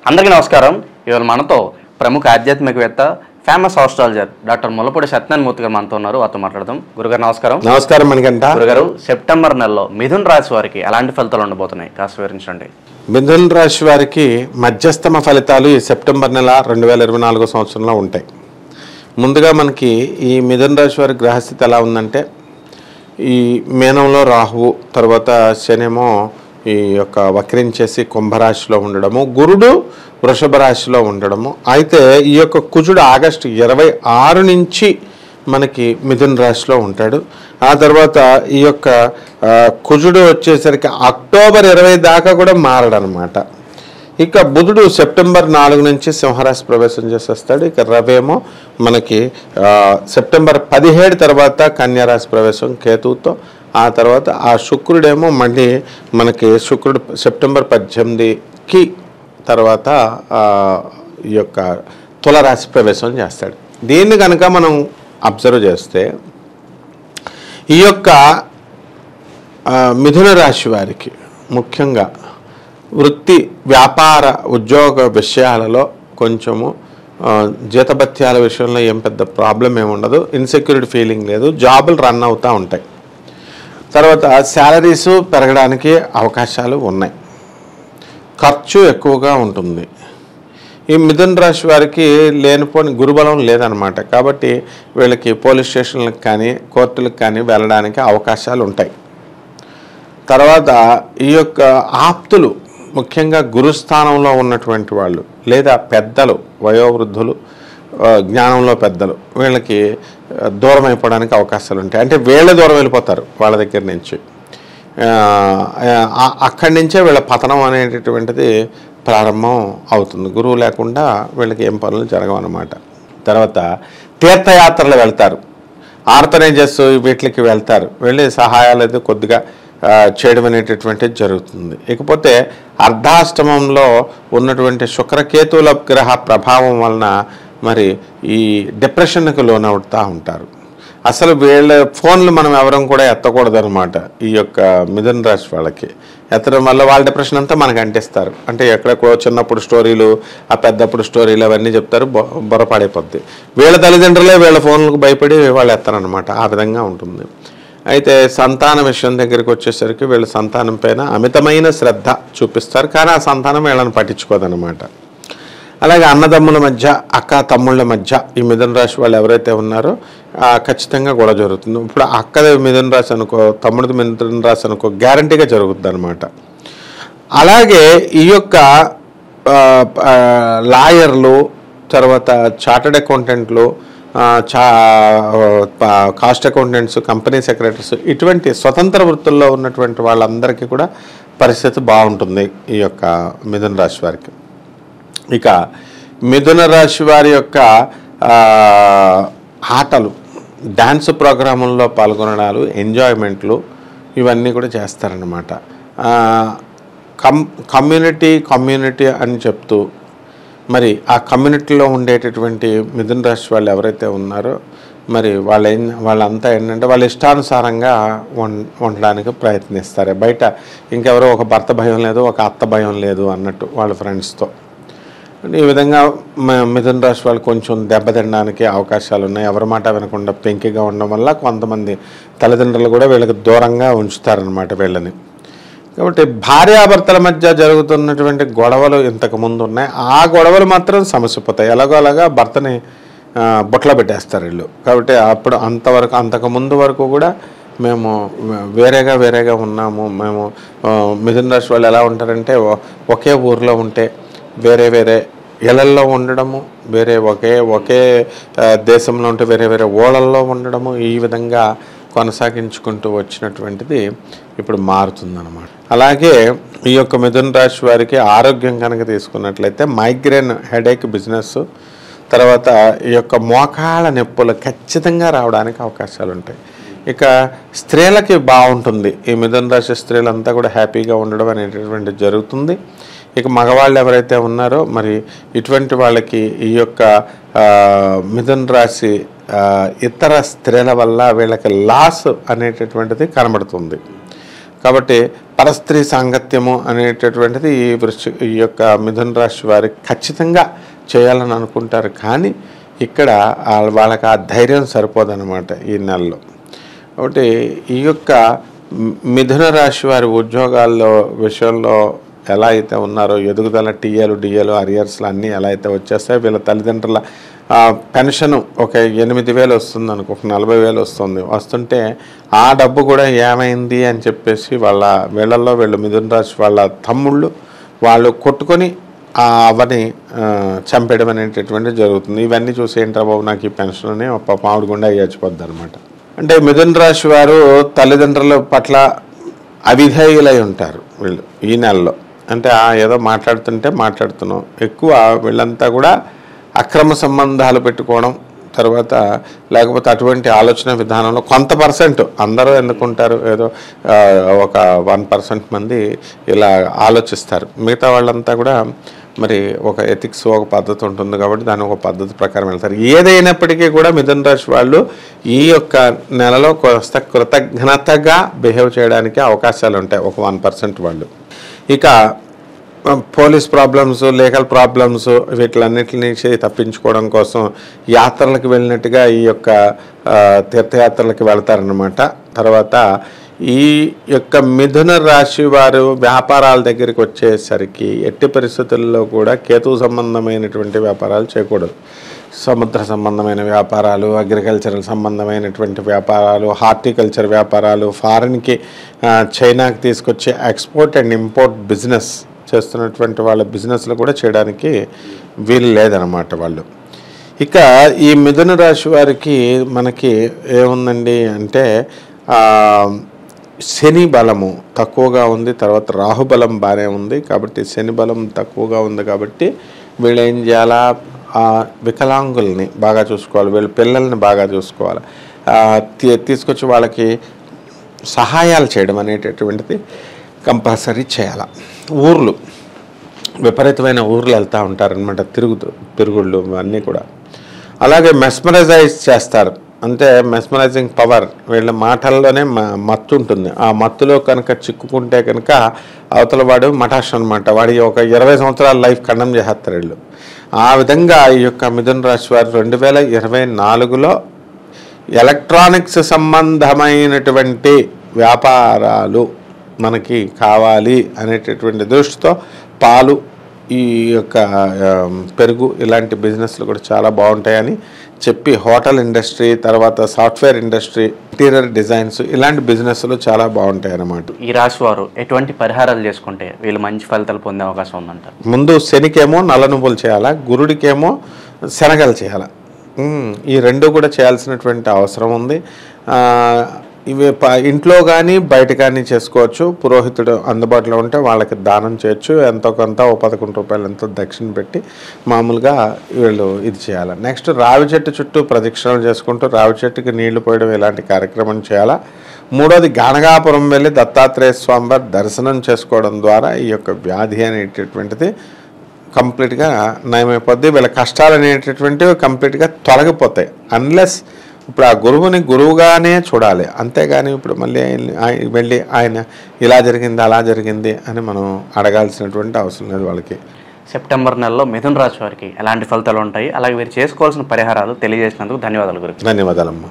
అందరికీ నమస్కారం. ఇవాళ మనతో ప్రముఖ ఆధ్యాత్మికవేత్త famous astrologer doctor Mullapudi Satyanarayana Murthy గారు మనతో ఉన్నారు. వారితో మాట్లాడదాం. గురుగారు నమస్కారం. నమస్కారం మణికంఠ. గురుగారు, సెప్టెంబర్ నెలలో మిథున్ రాశి వారికి ఎలాంటి ఫలితాలు ఉండబోతున్నాయి కాస్త వివరించండి. మిథున్ రాశి వారికి మధ్యస్థమ ఫలితాలు ఈ సెప్టెంబర్ నెల 2024 సంవత్సరంలో ఉంటాయి. ముందుగా మనకి ఈ మిథున్ రాశి వారి గ్రహస్థితి ఎలా ఉందంటే, ఈ మీనంలో రాహువు, తర్వాత శనేమో ఈ యొక్క వక్రించేసి కుంభరాశిలో ఉండడము, గురుడు వృషభ రాశిలో ఉండడము. అయితే ఈ యొక్క కుజుడు ఆగస్టు 26 నుంచి మనకి మిథున్ రాశిలో ఉంటాడు. ఆ తర్వాత ఈ యొక్క కుజుడు వచ్చేసరికి అక్టోబర్ 20 దాకా కూడా మారడనమాట. ఇక బుధుడు సెప్టెంబర్ 4 నుంచి సింహరాశి ప్రవేశం చేసేస్తాడు. ఇక రవేమో మనకి సెప్టెంబర్ 17 తర్వాత కన్యారాశి ప్రవేశం కేతువుతో. ఆ తర్వాత ఆ శుక్రుడేమో మళ్ళీ మనకి శుక్రుడు సెప్టెంబర్ 18కి తర్వాత ఈ యొక్క తులరాశి ప్రవేశం చేస్తాడు. దీన్ని కనుక మనం అబ్జర్వ్ చేస్తే ఈ యొక్క మిథున రాశి వారికి ముఖ్యంగా వృత్తి, వ్యాపార, ఉద్యోగ విషయాలలో కొంచెము జీతభత్యాల విషయంలో ఏం పెద్ద ప్రాబ్లం ఏమి ఉండదు. ఇన్సెక్యూరిటీ ఫీలింగ్ లేదు. జాబులు రన్ అవుతూ ఉంటాయి. తర్వాత శాలరీస్ పెరగడానికి అవకాశాలు ఉన్నాయి. ఖర్చు ఎక్కువగా ఉంటుంది. ఈ మిథున్ రాశి వారికి లేనిపోని గురుబలం లేదనమాట. కాబట్టి వీళ్ళకి పోలీస్ స్టేషన్లకు కానీ కోర్టులకు కానీ వెళ్ళడానికి అవకాశాలు ఉంటాయి. తర్వాత ఈ యొక్క ఆప్తులు, ముఖ్యంగా గురుస్థానంలో ఉన్నటువంటి వాళ్ళు లేదా పెద్దలు, వయోవృద్ధులు, జ్ఞానంలో పెద్దలు, వీళ్ళకి దూరం అయిపోవడానికి అవకాశాలు ఉంటాయి. అంటే వీళ్ళే దూరం వెళ్ళిపోతారు వాళ్ళ దగ్గర నుంచి. అక్కడి నుంచే వీళ్ళ పతనం అనేటటువంటిది ప్రారంభం అవుతుంది. గురువు లేకుండా వీళ్ళకి ఏం పనులు జరగవన్నమాట. తర్వాత తీర్థయాత్రలు వెళ్తారు, ఆర్గనైజర్స్ వీటికి వెళ్తారు. వెళ్ళి సహాయాలు అయితే కొద్దిగా చేయడం అనేటటువంటిది జరుగుతుంది. ఇకపోతే అర్ధాష్టమంలో ఉన్నటువంటి శుక్రకేతువుల గ్రహ ప్రభావం వలన మరి ఈ డిప్రెషన్కి లోనవుతూ ఉంటారు. అసలు వీళ్ళ ఫోన్లు మనం ఎవరం కూడా ఎత్తకూడదు అనమాట. ఈ యొక్క మిథున రాశి వాళ్ళకి ఎత్తడం వల్ల వాళ్ళ డిప్రెషన్ అంతా మనకు అంటిస్తారు. అంటే ఎక్కడెక్కడో చిన్నప్పుడు స్టోరీలు, ఆ పెద్దప్పుడు స్టోరీలు అవన్నీ చెప్తారు, బొరపాడైపోద్ది. వీళ్ళ తల్లిదండ్రులే వీళ్ళ ఫోన్లకు భయపడి వాళ్ళు ఎత్తారనమాట. ఆ విధంగా ఉంటుంది. అయితే సంతాన విషయం దగ్గరికి వచ్చేసరికి వీళ్ళ సంతానం పైన అమితమైన శ్రద్ధ చూపిస్తారు, కానీ ఆ సంతానం వీళ్ళని పట్టించుకోదనమాట. అలాగే అన్నదమ్ముల మధ్య, అక్క తమ్ముళ్ళ మధ్య ఈ మిథున రాశి వాళ్ళు ఎవరైతే ఉన్నారో ఖచ్చితంగా గొడవ జరుగుతుంది. ఇప్పుడు అక్కది మిథున రాశి అనుకో, తమ్ముడిది మిథున రాశి అనుకో, గ్యారంటీగా జరుగుతుంది అనమాట. అలాగే ఈ యొక్క లాయర్లు, తర్వాత చార్టెడ్ అకౌంటెంట్లు, కాస్ట్ అకౌంటెంట్స్, కంపెనీ సెక్రటరీస్, ఇటువంటి స్వతంత్ర వృత్తుల్లో ఉన్నటువంటి వాళ్ళందరికీ కూడా పరిస్థితి బాగుంటుంది ఈ యొక్క మిథున రాశి వారికి. ఇక మిథున రాశి వారి యొక్క ఆటలు, డ్యాన్స్ ప్రోగ్రాముల్లో పాల్గొనడాలు, ఎంజాయ్మెంట్లు ఇవన్నీ కూడా చేస్తారన్నమాట. కమ్యూనిటీ అని చెప్తూ మరి ఆ కమ్యూనిటీలో ఉండేటటువంటి మిథున రాశి వాళ్ళు ఎవరైతే ఉన్నారో మరి వాళ్ళంతా ఏంటంటే వాళ్ళ ఇష్టానుసారంగా ఉండడానికి ప్రయత్నిస్తారు. బయట ఇంకెవరో ఒక భర్త భయం లేదు, ఒక అత్త భయం లేదు అన్నట్టు వాళ్ళ ఫ్రెండ్స్తో. ఈ విధంగా మిథున రాశి వాళ్ళు కొంచెం దెబ్బతినడానికి అవకాశాలు ఉన్నాయి. ఎవరి మాట వినకుండా పెంకిగా ఉండడం వల్ల కొంతమంది తల్లిదండ్రులు కూడా వీళ్ళకి దూరంగా ఉంచుతారనమాట వీళ్ళని. కాబట్టి భార్యాభర్తల మధ్య జరుగుతున్నటువంటి గొడవలు ఇంతకుముందు ఉన్నాయి. ఆ గొడవలు మాత్రం సమసిపోతాయి. అలాగా భర్తని బొట్ల పెట్టేస్తారు వీళ్ళు. కాబట్టి అప్పుడు అంతకుముందు వరకు కూడా మేము వేరేగా ఉన్నాము. మేము మిథున రాశి వాళ్ళు ఎలా ఉంటారంటే, ఒకే ఊరిలో ఉంటే వేరే ఇళ్లల్లో ఉండడము, ఒకే దేశంలో ఉంటే వేరే ఓళ్ళల్లో ఉండడము, ఈ విధంగా కొనసాగించుకుంటూ వచ్చినటువంటిది ఇప్పుడు మారుతుందన్నమాట. అలాగే ఈ యొక్క మిథున రాశి వారికి ఆరోగ్యం కనుక తీసుకున్నట్లయితే మైగ్రేన్, హెడేక్, బిజినెస్, తర్వాత ఈ యొక్క మోకాళ్ళ నొప్పులు ఖచ్చితంగా రావడానికి అవకాశాలు ఉంటాయి. ఇక స్త్రీలకి బాగుంటుంది. ఈ మిథున రాశి స్త్రీలంతా కూడా హ్యాపీగా ఉండడం అనేటటువంటిది జరుగుతుంది. ఇక మగవాళ్ళు ఎవరైతే ఉన్నారో మరి ఇటువంటి వాళ్ళకి ఈ యొక్క మిథున రాశి ఇతర స్త్రీల వల్ల వీళ్ళకి లాస్ అనేటటువంటిది కనబడుతుంది. కాబట్టి పరస్త్రీ సాంగత్యము అనేటటువంటిది ఈ యొక్క మిథున రాశి వారికి ఖచ్చితంగా చేయాలని అనుకుంటారు. కానీ ఇక్కడ వాళ్ళకి ఆ ధైర్యం సరిపోదన్నమాట ఈ నెలలో. కాబట్టి ఈ యొక్క మిథున రాశి వారి ఉద్యోగాల్లో విషయంలో ఎలా అయితే ఉన్నారో ఎదుగుదల టీఏలు డిఏలు అరియర్స్లు అన్నీ ఎలా అయితే వచ్చేస్తాయో, వీళ్ళ తల్లిదండ్రుల పెన్షన్ ఒక 8,000 వస్తుంది అనుకో, ఒక 40,000 వస్తుంది. వస్తుంటే ఆ డబ్బు కూడా ఏమైంది అని చెప్పేసి వీళ్ళు మిథున రాశి వాళ్ళ తమ్ముళ్ళు వాళ్ళు కొట్టుకొని ఆ అవ్వని చంపేయడం అనేటటువంటిది జరుగుతుంది. ఇవన్నీ చూసి ఏంట్రా బాబు నాకు ఈ పెన్షన్ అని మామిడి గుండా చచ్చిపోద్ది అనమాట. అంటే మిథున రాశి వారు తల్లిదండ్రుల పట్ల అవిధేయులై ఉంటారు వీళ్ళు ఈ నెలలో. అంటే ఏదో మాట్లాడుతున్నాం ఎక్కువ వీళ్ళంతా కూడా అక్రమ సంబంధాలు పెట్టుకోవడం, తర్వాత లేకపోతే అటువంటి ఆలోచన విధానంలో కొంత పర్సెంట్, అందరూ ఎందుకుంటారు, ఏదో ఒక 1% మంది ఇలా ఆలోచిస్తారు. మిగతా వాళ్ళంతా కూడా మరి ఒక ఎథిక్స్ ఒక పద్ధతి ఉంటుంది కాబట్టి దాని ఒక పద్ధతి ప్రకారం వెళ్తారు. ఏదైనప్పటికీ కూడా మిథున రాశి వాళ్ళు ఈ యొక్క నెలలో కొంత కృతజ్ఞతగా బిహేవ్ చేయడానికి అవకాశాలు ఉంటాయి, ఒక 1% వాళ్ళు. ఇక పోలీస్ ప్రాబ్లమ్స్, లీగల్ ప్రాబ్లమ్స్ వీటిలన్నిటి నుంచి తప్పించుకోవడం కోసం యాత్రలకు వెళ్ళినట్టుగా ఈ యొక్క తీర్థయాత్రలకు వెళ్తారన్నమాట. తర్వాత ఈ యొక్క మిథున రాశి వారు వ్యాపారాల దగ్గరికి వచ్చేసరికి ఎట్టి పరిస్థితుల్లో కూడా కేతు సంబంధమైనటువంటి వ్యాపారాలు చేయకూడదు. సముద్ర సంబంధమైన వ్యాపారాలు, అగ్రికల్చరల్ సంబంధమైనటువంటి వ్యాపారాలు, హార్టికల్చర్ వ్యాపారాలు, ఫారిన్కి చైనాకి తీసుకొచ్చే ఎక్స్పోర్ట్ అండ్ ఇంపోర్ట్ బిజినెస్ చేస్తున్నటువంటి వాళ్ళ బిజినెస్లు కూడా చేయడానికి వీలు లేదనమాట వాళ్ళు. ఇక ఈ మిథున రాశి వారికి మనకి ఏముందండి అంటే శని బలము తక్కువగా ఉంది, తర్వాత రాహుబలం బాగానే ఉంది. కాబట్టి శని బలం తక్కువగా ఉంది కాబట్టి వీళ్ళు ఏం చేయాలా, వికలాంగుల్ని బాగా చూసుకోవాలి, వీళ్ళ పిల్లల్ని బాగా చూసుకోవాలి, తీసుకొచ్చి వాళ్ళకి సహాయాలు చేయడం అనేటటువంటిది కంపల్సరీ చేయాలి. ఊర్లు విపరీతమైన ఊర్లు వెళ్తూ ఉంటారనమాట, తిరుగుళ్ళు అన్నీ కూడా. అలాగే మెస్మరైజ్ చేస్తారు, అంటే మెస్మరైజింగ్ పవర్ వీళ్ళ మాటల్లోనే మత్తు ఉంటుంది. ఆ మత్తులో కనుక చిక్కుకుంటే కనుక అవతల వాడు మఠాష్ అనమాట, వాడి ఒక 20 సంవత్సరాల లైఫ్ ఖండం చేస్తారు వీళ్ళు. ఆ విధంగా ఈ యొక్క మిథున రాశి వారు 2024లో ఎలక్ట్రానిక్స్ సంబంధమైనటువంటి వ్యాపారాలు మనకి కావాలి అనేటటువంటి దృష్టితో పాలు, ఈ యొక్క పెరుగు ఇలాంటి బిజినెస్లు కూడా చాలా బాగుంటాయని చెప్పి హోటల్ ఇండస్ట్రీ, తర్వాత సాఫ్ట్వేర్ ఇండస్ట్రీ, ఇంటీరియర్ డిజైన్స్ ఇలాంటి బిజినెస్లు చాలా బాగుంటాయి అన్నమాట. ఈ రాశి వారు ఎటువంటి పరిహారాలు చేసుకుంటే వీళ్ళు మంచి ఫలితాలు పొందే అవకాశం ఉందంటారు? ముందు శనికేమో నల్ల నువ్వులు చేయాలా, గురుడికేమో శనగలు చేయాలా. ఈ రెండు కూడా చేయాల్సినటువంటి అవసరం ఉంది. ఇవి ఇంట్లో కానీ బయట కానీ చేసుకోవచ్చు. పురోహితుడు అందుబాటులో ఉంటే వాళ్ళకి దానం చేయొచ్చు. ఎంతో కొంత ఓ 11 రూపాయలు ఎంతో దక్షిణ పెట్టి మామూలుగా వీళ్ళు ఇది చేయాలి. నెక్స్ట్ రావి చెట్టు చుట్టూ ప్రదక్షిణలు చేసుకుంటూ రావి చెట్టుకి నీళ్లు పోయడం ఇలాంటి కార్యక్రమం చేయాలా. మూడోది గాణగాపురం వెళ్ళి దత్తాత్రేయ స్వామి వారి దర్శనం చేసుకోవడం ద్వారా ఈ యొక్క వ్యాధి అనేటటువంటిది కంప్లీట్గా నయమైపోద్ది. వీళ్ళ కష్టాలు అనేటటువంటివి కంప్లీట్గా తొలగిపోతాయి. అన్లెస్ ఇప్పుడు ఆ గురువుని గురువుగానే చూడాలి, అంతేగాని ఇప్పుడు మళ్ళీ వెళ్ళి ఆయన ఇలా జరిగింది అలా జరిగింది అని మనం అడగాల్సినటువంటి అవసరం లేదు వాళ్ళకి. సెప్టెంబర్ నెలలో మిథున రాశి వారికి ఎలాంటి ఫలితాలు ఉంటాయి, అలాగే వీరు చేసుకోవాల్సిన పరిహారాలు తెలియజేసినందుకు ధన్యవాదాలు గురు. ధన్యవాదాలమ్మా.